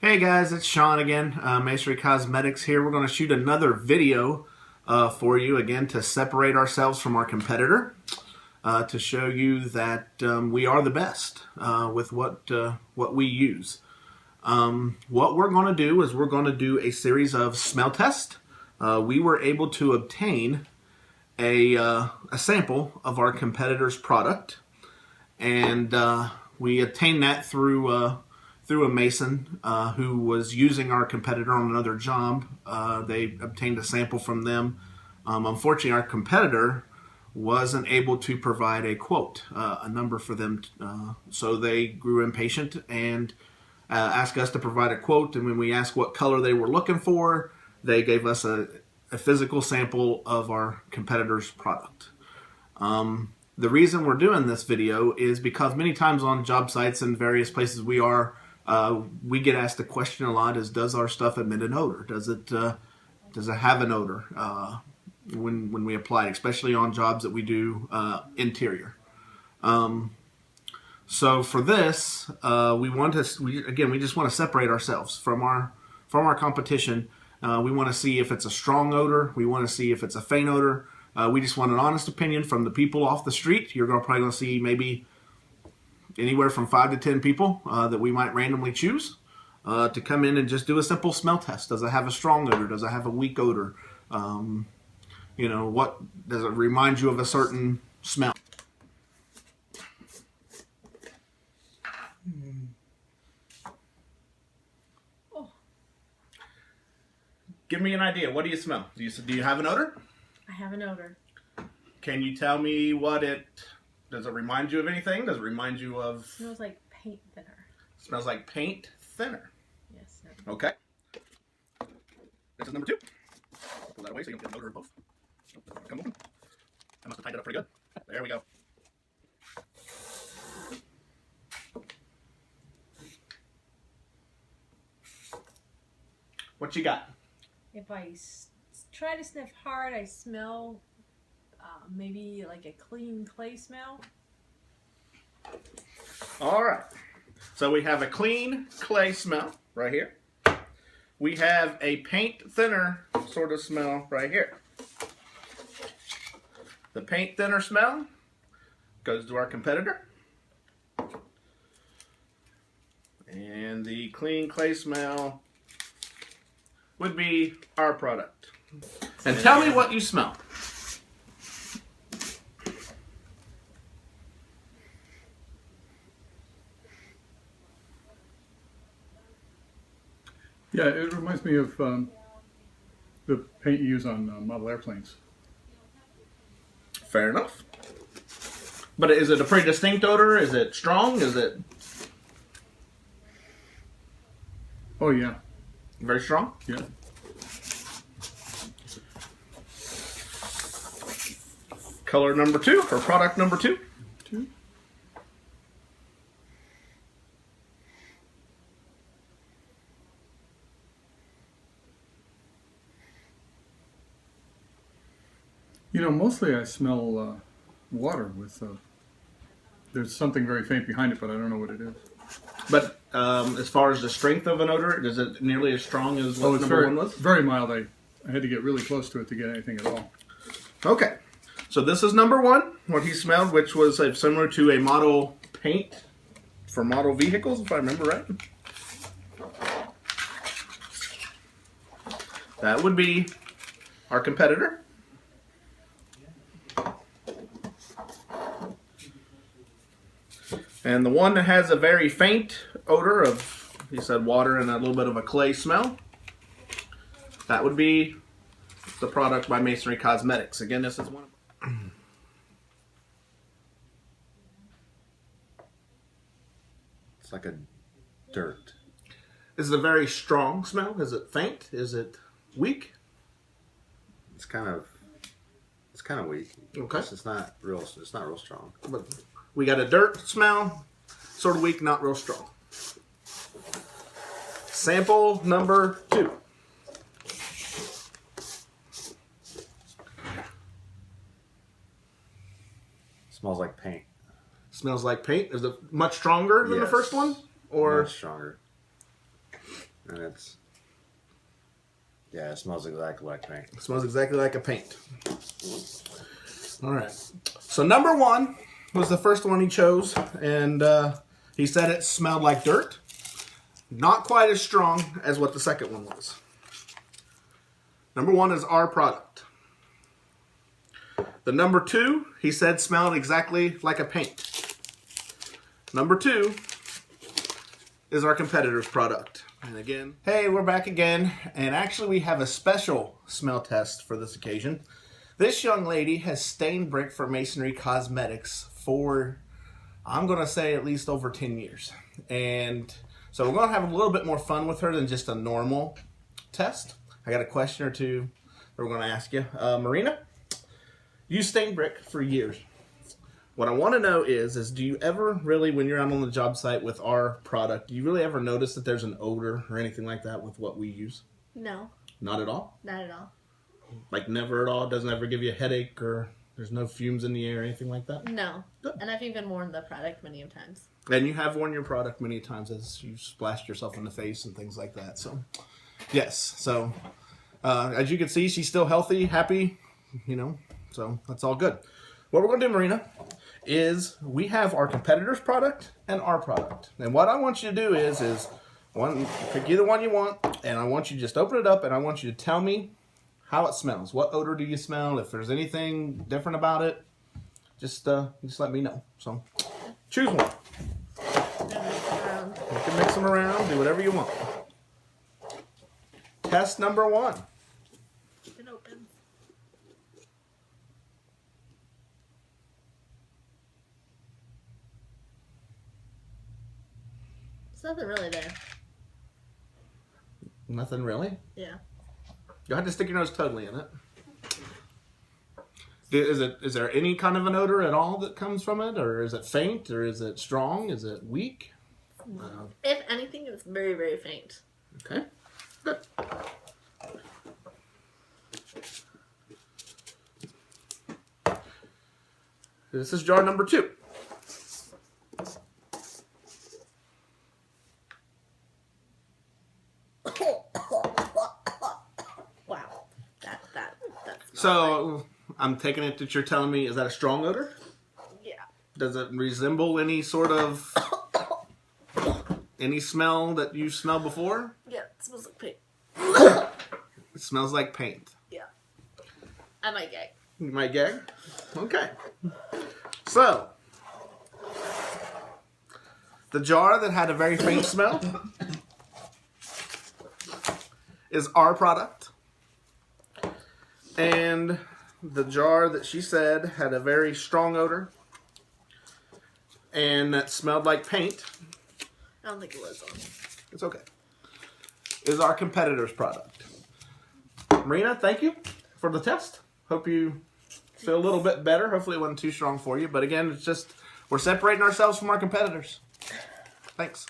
Hey guys, it's Shawn again, Masonry Cosmetics here. We're going to shoot another video for you again to separate ourselves from our competitor, to show you that we are the best with what we use. What we're going to do is we're going to do a series of smell tests. We were able to obtain a sample of our competitor's product, and we obtained that through a mason who was using our competitor on another job. They obtained a sample from them. Unfortunately, our competitor wasn't able to provide a quote, a number for them, so they grew impatient and asked us to provide a quote. And when we asked what color they were looking for, they gave us a physical sample of our competitor's product. The reason we're doing this video is because many times on job sites and various places we get asked the question a lot: is does our stuff emit an odor? Does it have an odor when we apply it, especially on jobs that we do interior? So for this, we just want to separate ourselves from our competition. We want to see if it's a strong odor. We want to see if it's a faint odor. We just want an honest opinion from the people off the street. You're probably going to see maybe anywhere from 5 to 10 people that we might randomly choose to come in and just do a simple smell test. Does it have a strong odor? Does it have a weak odor? What does it remind you of a certain smell? Oh. Give me an idea. What do you smell? Do you have an odor? I have an odor. Can you tell me what it... Does it remind you of anything? Does it remind you of... It smells like paint thinner. Smells like paint thinner. Yes. Okay. This is number 2. Pull that away so you don't get an odor of both. Come open. I must have tied it up pretty good. There we go. What you got? If I try to sniff hard, I smell maybe like a clean clay smell. All right. So we have a clean clay smell right here. We have a paint thinner sort of smell right here. The paint thinner smell goes to our competitor. And the clean clay smell would be our product. And tell me what you smell. Yeah, it reminds me of the paint you use on model airplanes. Fair enough. But is it a pretty distinct odor? Is it strong? Is it... Oh, yeah. Very strong? Yeah. Color number 2, or product number 2? 2. Mostly I smell water with, there's something very faint behind it, but I don't know what it is. But as far as the strength of an odor, is it nearly as strong as what number 1 was? Very mild. I had to get really close to it to get anything at all. Okay. So this is number 1, what he smelled, which was similar to a model paint for model vehicles, if I remember right. That would be our competitor. And the one that has a very faint odor of, he said, water and a little bit of a clay smell, that would be the product by Masonry Cosmetics. Again, this is one of them. It's like a dirt. Is it a very strong smell? Is it faint? Is it weak? It's kind of weak. Okay. It's not real strong. But we got a dirt smell, sort of weak, not real strong. Sample number 2. Smells like paint. Smells like paint. Is it much stronger than the first one? Or much stronger. And it's, yeah, it smells exactly like paint. It smells exactly like a paint. All right. So number 1 was the first one he chose, and he said it smelled like dirt. Not quite as strong as what the second one was. Number 1 is our product. The number 2, he said, smelled exactly like a paint. Number 2 is our competitor's product. And again, hey, we're back again. And actually, we have a special smell test for this occasion. This young lady has stained brick for Masonry Cosmetics for, I'm going to say, at least over 10 years. And so we're going to have a little bit more fun with her than just a normal test. I got a question or two that we're going to ask you. Marina, you stained brick for years. What I want to know is do you ever really, when you're out on the job site with our product, do you really ever notice that there's an odor or anything like that with what we use? No. Not at all? Not at all. Like never at all? Doesn't ever give you a headache or there's no fumes in the air or anything like that? No. Good. And I've even worn the product many times. And you have worn your product many times as you splashed yourself in the face and things like that. So, yes. So, as you can see, she's still healthy, happy, you know, so that's all good. What we're going to do, Marina, is we have our competitor's product and our product. And what I want you to do is pick either one you want, and I want you to just open it up, and I want you to tell me how it smells. What odor do you smell? If there's anything different about it, just let me know. So, choose one. You can mix them around, do whatever you want. Test number 1. Keep it open. There's nothing really there. Nothing really? Yeah. You'll have to stick your nose totally in it. Is there any kind of an odor at all that comes from it? Or is it faint? Or is it strong? Is it weak? If anything, it's very, very faint. Okay. Good. This is jar number 2. Wow. That's So, I'm taking it that you're telling me, is that a strong odor? Yeah. Does it resemble any sort of, any smell that you've smelled before? Yeah, it smells like paint. It smells like paint. Yeah. I might gag. You might gag? Okay. So, the jar that had a very faint smell is our product. And the jar that she said had a very strong odor and that smelled like paint, I don't think it was on. it's okay, is our competitor's product. Marina, thank you for the test. Hope you feel a little bit better. Hopefully it wasn't too strong for you. But again, it's just, we're separating ourselves from our competitors. Thanks.